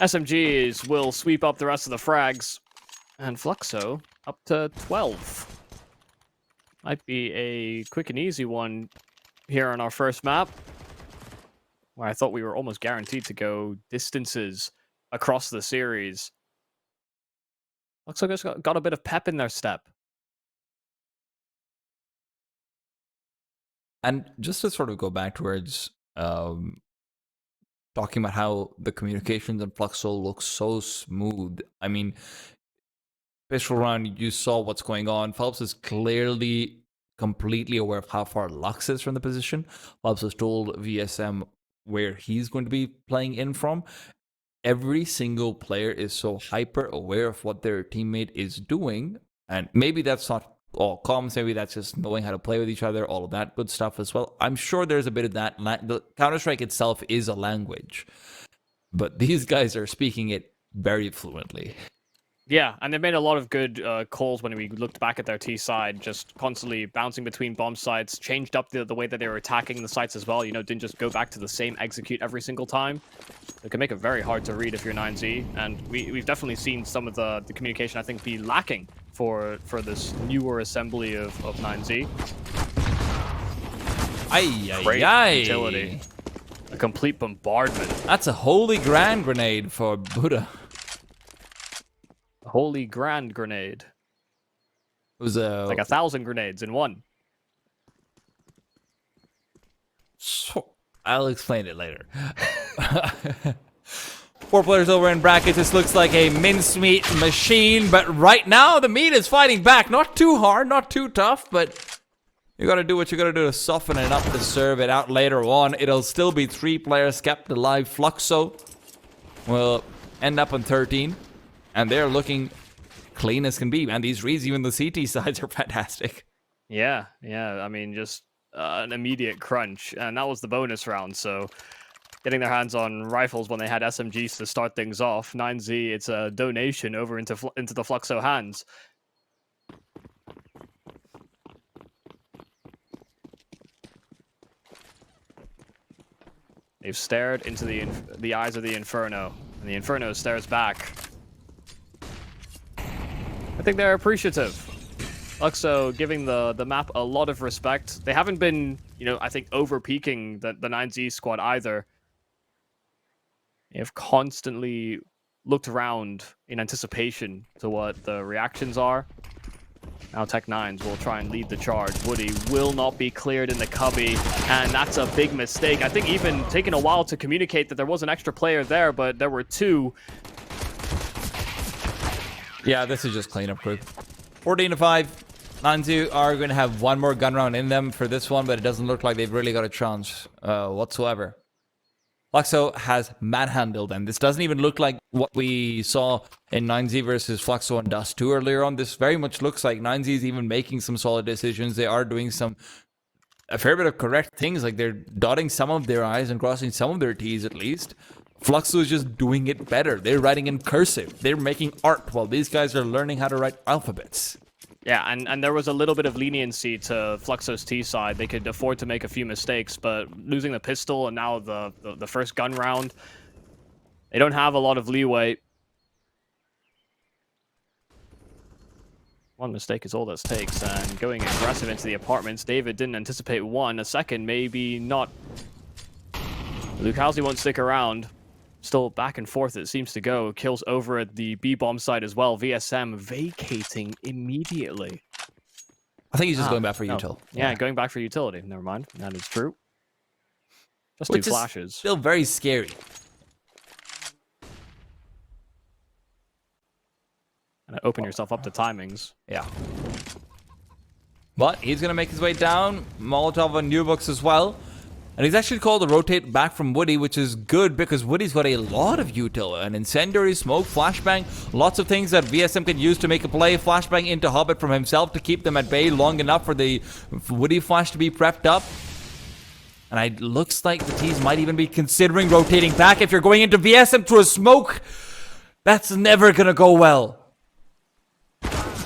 SMGs will sweep up the rest of the frags, and Fluxo up to 12. Might be a quick and easy one here on our first map, where I thought we were almost guaranteed to go distances across the series. Fluxo just got a bit of pep in their step. And just to sort of go back towards talking about how the communications in Fluxo looks so smooth. I mean, pistol round, you saw what's going on. Phelps is clearly completely aware of how far Lux is from the position. Phelps has told VSM where he's going to be playing in from. Every single player is so hyper aware of what their teammate is doing. And maybe that's not all comms, maybe that's just knowing how to play with each other, all of that good stuff as well. I'm sure there's a bit of that. The Counter-Strike itself is a language. but these guys are speaking it very fluently. Yeah, and they made a lot of good calls when we looked back at their T side, just constantly bouncing between bomb sites, changed up the way that they were attacking the sites as well, you know, didn't just go back to the same execute every single time. It can make it very hard to read if you're 9Z, and we've definitely seen some of the communication, I think, be lacking for this newer assembly of 9Z. Great utility. A complete bombardment. That's a holy grand grenade for Buddha. Holy grand grenade. It was like 1,000 grenades in one. I'll explain it later. 4 players over in brackets. This looks like a mincemeat machine, but right now the meat is fighting back. Not too hard, not too tough, but you gotta do what you gotta do to soften it up to serve it out later on. It'll still be 3 players kept alive. Fluxo will end up on 13, and they're looking clean as can be, man. These reads, even the CT sides, are fantastic. Yeah. I mean, just an immediate crunch, and that was the bonus round, so getting their hands on rifles when they had SMGs to start things off. 9Z, it's a donation over into the Fluxo hands. They've stared into the eyes of the Inferno, and the Inferno stares back. I think they're appreciative. Fluxo giving the map a lot of respect. They haven't been, you know, I think over-peaking the 9Z squad either. They have constantly looked around in anticipation to what the reactions are. Now Tech9s will try and lead the charge. Woody will not be cleared in the cubby, and that's a big mistake. I think even taking a while to communicate that there was an extra player there, but there were 2. Yeah, this is just cleanup crew. 14-5. 9Z are going to have 1 more gun round in them for this one, but it doesn't look like they've really got a chance whatsoever. Fluxo has manhandled them. This doesn't even look like what we saw in 9Z versus Fluxo and Dust 2 earlier on. This very much looks like 9Z is even making some solid decisions. They are doing a fair bit of correct things, like they're dotting some of their I's and crossing some of their T's at least. Fluxo is just doing it better. They're writing in cursive. They're making art while these guys are learning how to write alphabets. Yeah, and there was a little bit of leniency to Fluxo's T side. They could afford to make a few mistakes, but losing the pistol and now the first gun round, they don't have a lot of leeway. One mistake is all this takes, and going aggressive into the apartments. David didn't anticipate one. A second, maybe not. Lukowski won't stick around. Still back and forth it seems to go. Kills over at the B-bomb site as well. VSM vacating immediately. I think he's just going back for util. Yeah, going back for utility. Never mind. That is true. Just Which 2 flashes. Still very scary. And open yourself up to timings. Yeah. But he's going to make his way down. Molotov on new books as well. And he's actually called to rotate back from Woody, which is good because Woody's got a lot of util. An incendiary, smoke, flashbang, lots of things that VSM can use to make a play. Flashbang into Hobbit from himself to keep them at bay long enough for the Woody flash to be prepped up. And it looks like the T's might even be considering rotating back. If you're going into VSM through a smoke, that's never going to go well.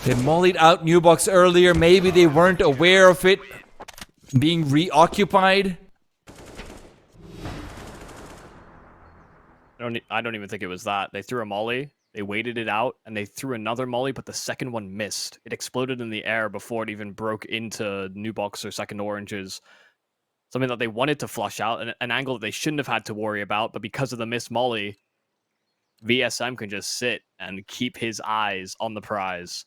They mollied out New Box earlier. Maybe they weren't aware of it being reoccupied. I don't even think it was that. They threw a molly, they waited it out, and they threw another molly, but the second one missed. It exploded in the air before it even broke into New Box or Second Oranges. Something that they wanted to flush out, an angle that they shouldn't have had to worry about, but because of the missed molly, VSM can just sit and keep his eyes on the prize.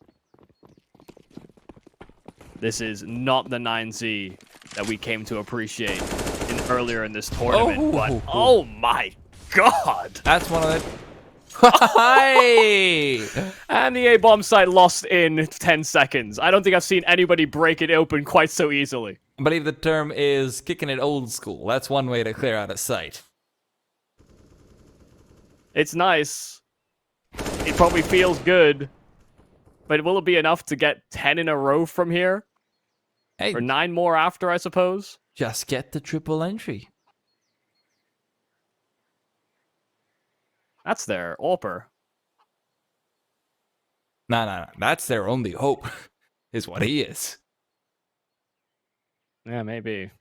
This is not the 9Z that we came to appreciate earlier in this tournament, but oh my God! That's one of the... Hi! And the A-bomb site lost in 10 seconds. I don't think I've seen anybody break it open quite so easily. I believe the term is kicking it old school. That's one way to clear out a site. It's nice. It probably feels good. But will it be enough to get 10 in a row from here? Hey, or 9 more after, I suppose? Just get the triple entry. That's their AWPer. Nah. That's their only hope, is what he is. Yeah, maybe.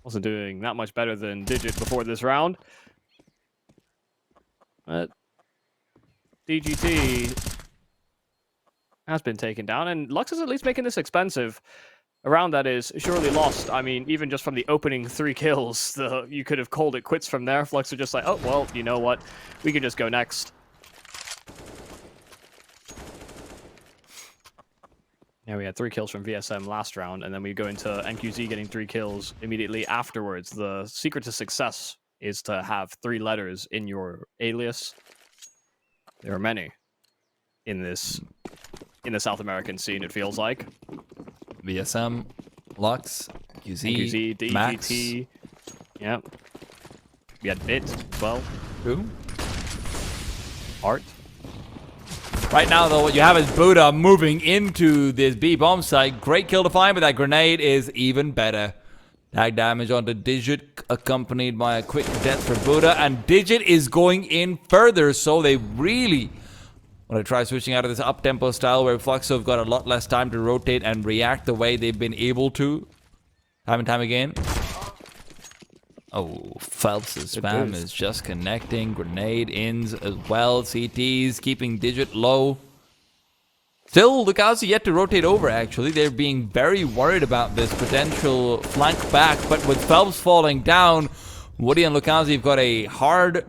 Wasn't doing that much better than Digit before this round. But DGT has been taken down, and Lux is at least making this expensive. A round that is surely lost. I mean, even just from the opening 3 kills, you could have called it quits from there. Flux are just like, oh, well, you know what? We can just go next. Yeah, we had 3 kills from VSM last round, and then we go into NQZ getting 3 kills immediately afterwards. The secret to success is to have 3 letters in your alias. There are many in the South American scene, it feels like. VSM, Lux, QZ, NQZ, Max. DGT. Yep. We had Bit as well. Who? Art. Right now, though, what you have is Buddha moving into this B bomb site. Great kill to find, but that grenade is even better. Tag damage onto Digit, accompanied by a quick death for Buddha, and Digit is going in further, so they really want to try switching out of this up-tempo style where Fluxo have got a lot less time to rotate and react the way they've been able to. Time and time again. Oh, Phelps' spam is just connecting. Grenade ins as well. CTs keeping Digit low. Still, the CASA yet to rotate over, actually. They're being very worried about this potential flank back, but with Phelps falling down, Woody and Lucazi have got a hard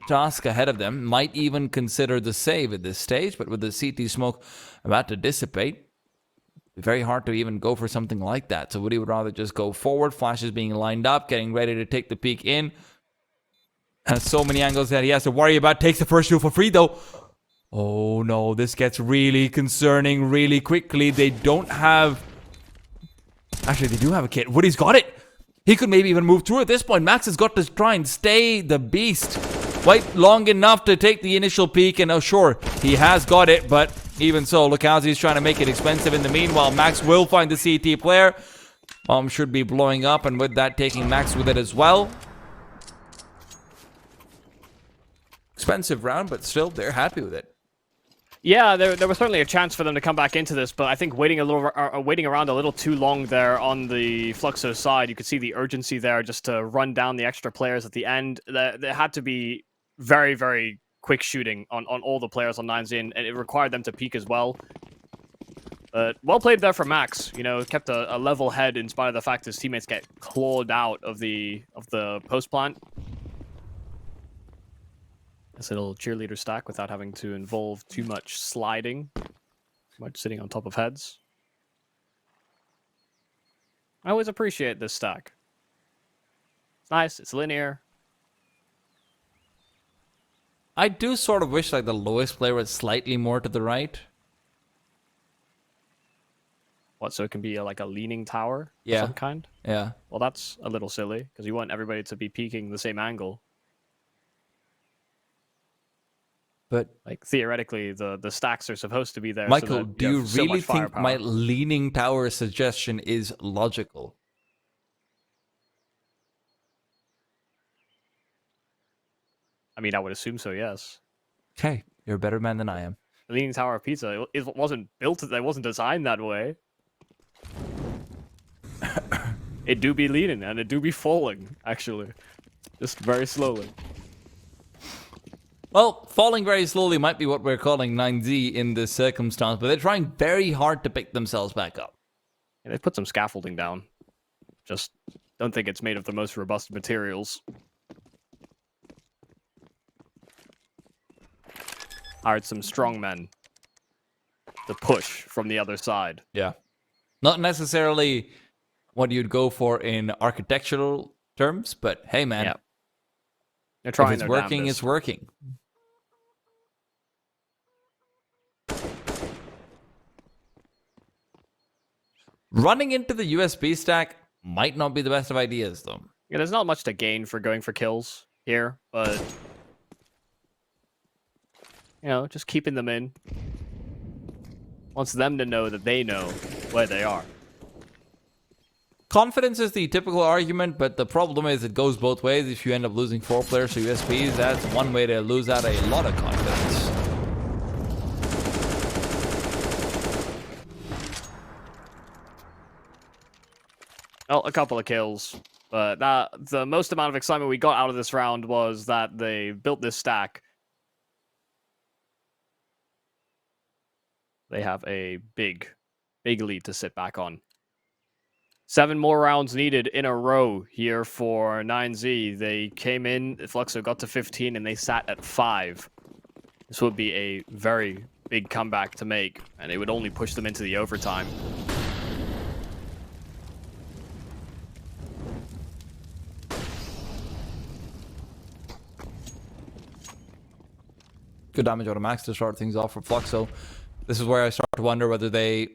task ahead of them. Might even consider the save at this stage, but with the CT smoke about to dissipate, very hard to even go for something like that. So Woody would rather just go forward. Flash is being lined up, getting ready to take the peek in. Has so many angles that he has to worry about. Takes the first shoot for free, though. Oh no, this gets really concerning really quickly. They don't have... Actually, they do have a kit. Woody's got it. He could maybe even move through at this point. Max has got to try and stay the beast quite long enough to take the initial peek. And oh, sure, he has got it, but even so, Lucazi is trying to make it expensive in the meanwhile. Max will find the CT player. Bomb should be blowing up, and with that, taking Max with it as well. Expensive round, but still, they're happy with it. Yeah, there was certainly a chance for them to come back into this, but I think waiting around a little too long there on the Fluxo side, you could see the urgency there just to run down the extra players at the end. There had to be very, very quick shooting on all the players on 9Z, and it required them to peek as well. But well played there for Max. You know, kept a level head in spite of the fact his teammates get clawed out of the post plant. This little cheerleader stack without having to involve too much sliding, too much sitting on top of heads. I always appreciate this stack. It's nice. It's linear. I do sort of wish like the lowest player was slightly more to the right. What, so it can be like a leaning tower of some kind? Yeah. Well, that's a little silly, because you want everybody to be peeking the same angle. But like theoretically, the stacks are supposed to be there. Michael, so that do you so really much think firepower. my leaning tower suggestion is logical? I mean, I would assume so, yes. Okay, you're a better man than I am. The Leaning Tower of Pizza, it wasn't built, it wasn't designed that way. It do be leaning, and it do be falling, actually. Just very slowly. Well, falling very slowly might be what we're calling 9Z in this circumstance, but they're trying very hard to pick themselves back up. Yeah, they put some scaffolding down. Just don't think it's made of the most robust materials. Hired some strong men to push from the other side. Yeah. Not necessarily what you'd go for in architectural terms, but hey, man. Yeah. They're trying if it's working, damnedest. it's working. Running into the USB stack might not be the best of ideas, though. Yeah, there's not much to gain for going for kills here, but you know, just keeping them in. Wants them to know that they know where they are. Confidence is the typical argument, but the problem is it goes both ways. If you end up losing 4 players to USPs, that's one way to lose out a lot of confidence. Well, a couple of kills. But the most amount of excitement we got out of this round was that they built this stack. They have a big lead to sit back on. 7 more rounds needed in a row here for 9Z. They came in, Fluxo got to 15, and they sat at 5. This would be a very big comeback to make, and it would only push them into the overtime. Good damage out of max to start things off for Fluxo. This is where I start to wonder whether they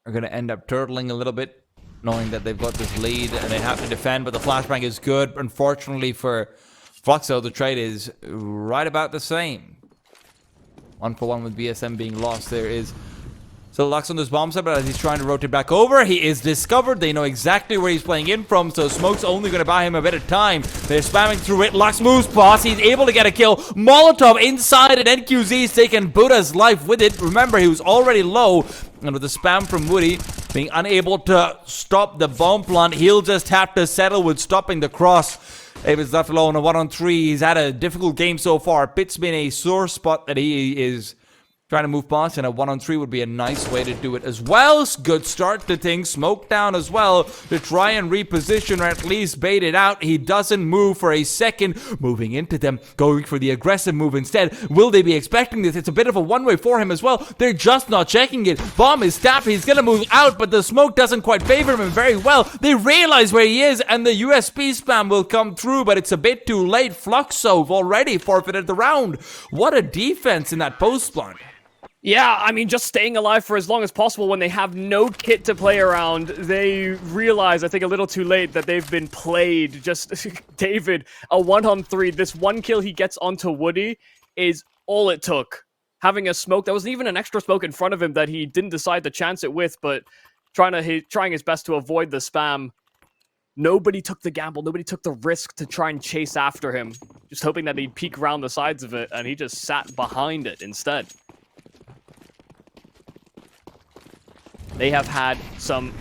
are going to end up turtling a little bit, knowing that they've got this lead and they have to defend, but the flashbang is good. Unfortunately for Fluxo, the trade is right about the same. 1-for-1 with BSM being lost. There is still Lux on this bomb site, but as he's trying to rotate back over, he is discovered. They know exactly where he's playing in from, so Smoke's only going to buy him a bit of time. They're spamming through it. Lux moves past. He's able to get a kill. Molotov inside, and NQZ's taken Buddha's life with it. Remember, he was already low, and with the spam from Woody being unable to stop the bomb plant, he'll just have to settle with stopping the cross. David's left alone, a 1-on-3. He's had a difficult game so far. Pit's been a sore spot that he is trying to move past, and a 1-on-3 would be a nice way to do it as well. Good start to things. Smoke down as well to try and reposition or at least bait it out. He doesn't move for a second. Moving into them, going for the aggressive move instead. Will they be expecting this? It's a bit of a one-way for him as well. They're just not checking it. Bomb is tapped. He's going to move out, but the smoke doesn't quite favor him very well. They realize where he is, and the USP spam will come through, but it's a bit too late. Fluxo already forfeited the round. What a defense in that post plant. Yeah, I mean, just staying alive for as long as possible when they have no kit to play around. They realize, I think a little too late, that they've been played. Just David, a 1-on-3. This one kill he gets onto Woody is all it took. Having a smoke, that wasn't even an extra smoke in front of him that he didn't decide to chance it with, but trying his best to avoid the spam. Nobody took the gamble. Nobody took the risk to try and chase after him. Just hoping that he'd peek around the sides of it, and he just sat behind it instead. They have had some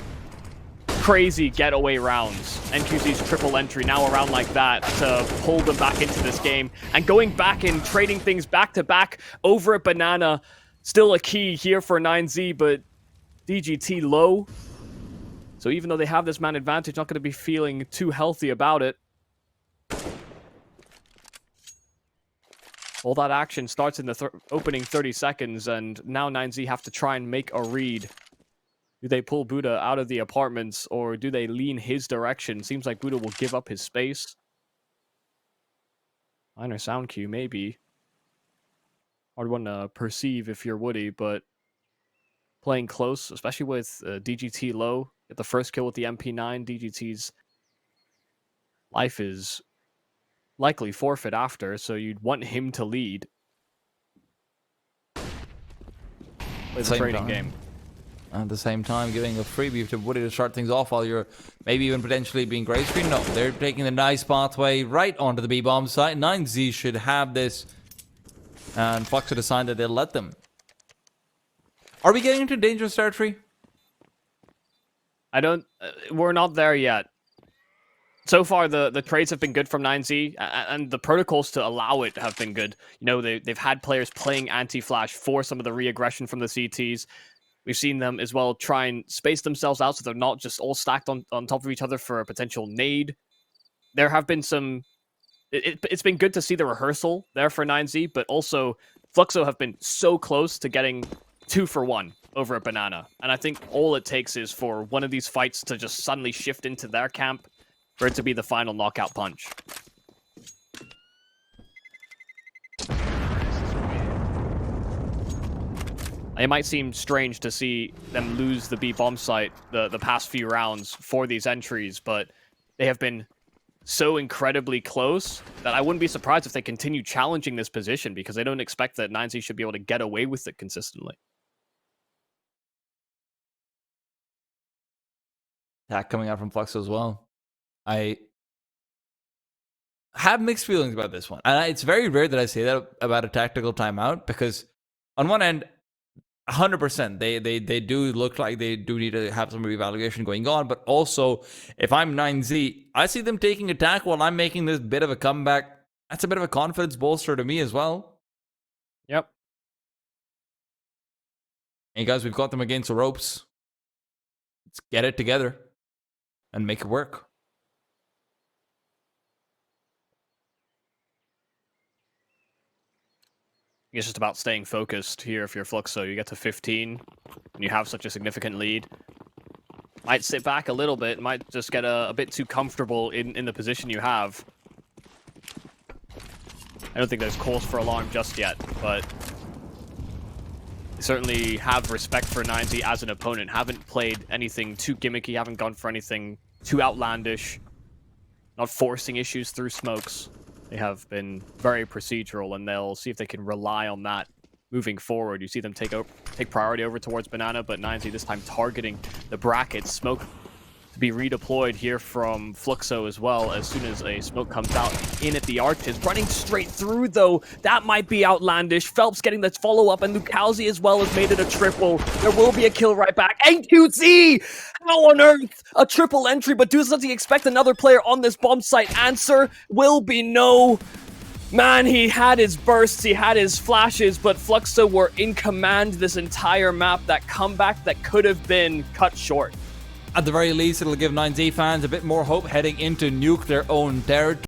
crazy getaway rounds. NQZ's triple entry now around like that to pull them back into this game. And going back and trading things back to back over at Banana, still a key here for 9Z, but DGT low. So even though they have this man advantage, not going to be feeling too healthy about it. All that action starts in the opening 30 seconds, and now 9Z have to try and make a read. Do they pull Buddha out of the apartments, or do they lean his direction? Seems like Buddha will give up his space. Minor sound cue, maybe. Hard one to perceive if you're Woody, but playing close, especially with DGT low. Get the first kill with the MP9. DGT's life is likely forfeit after, so you'd want him to lead. Play the trading game. At the same time, giving a freebie to Woody to start things off while you're maybe even potentially being gray screen. No, they're taking the nice pathway right onto the B-bomb site. 9Z should have this, and Fluxo decided that they'll let them. Are we getting into dangerous territory? We're not there yet. So far, the trades have been good from 9Z, and the protocols to allow it have been good. You know, they've had players playing anti-flash for some of the re-aggression from the CTs. We've seen them as well try and space themselves out so they're not just all stacked on top of each other for a potential nade. There have been some... It's been good to see the rehearsal there for 9Z, but also Fluxo have been so close to getting 2-for-1 over at Banana. And I think all it takes is for one of these fights to just suddenly shift into their camp for it to be the final knockout punch. It might seem strange to see them lose the B-bomb site the past few rounds for these entries, but they have been so incredibly close that I wouldn't be surprised if they continue challenging this position, because I don't expect that 9Z should be able to get away with it consistently. attack coming out from Fluxo as well. I have mixed feelings about this one. And it's very rare that I say that about a tactical timeout, because on one end, 100%, they do look like they do need to have some reevaluation going on. But also, if I'm 9Z, I see them taking attack while I'm making this bit of a comeback. That's a bit of a confidence bolster to me as well. Yep. Hey guys, we've got them against the ropes. Let's get it together and make it work. It's just about staying focused here if you're Fluxo. You get to 15, and you have such a significant lead. Might sit back a little bit, might just get a bit too comfortable in the position you have. I don't think there's cause for alarm just yet, but certainly have respect for 9Z as an opponent. Haven't played anything too gimmicky, haven't gone for anything too outlandish. Not forcing issues through smokes. They have been very procedural, and they'll see if they can rely on that moving forward. You see them take priority over towards Banana, but 9Z this time targeting the brackets. Smoke to be redeployed here from Fluxo as well as soon as a smoke comes out in at the arches. Running straight through, though, that might be outlandish. Phelps getting the follow-up, and Lukowski as well has made it a triple. There will be a kill right back. AQZ! How on earth? A triple entry, but does he expect another player on this bomb site? Answer will be no. Man, he had his bursts, he had his flashes, but Fluxo were in command this entire map. That comeback that could have been cut short. At the very least, it'll give 9Z fans a bit more hope heading into nuke their own territory.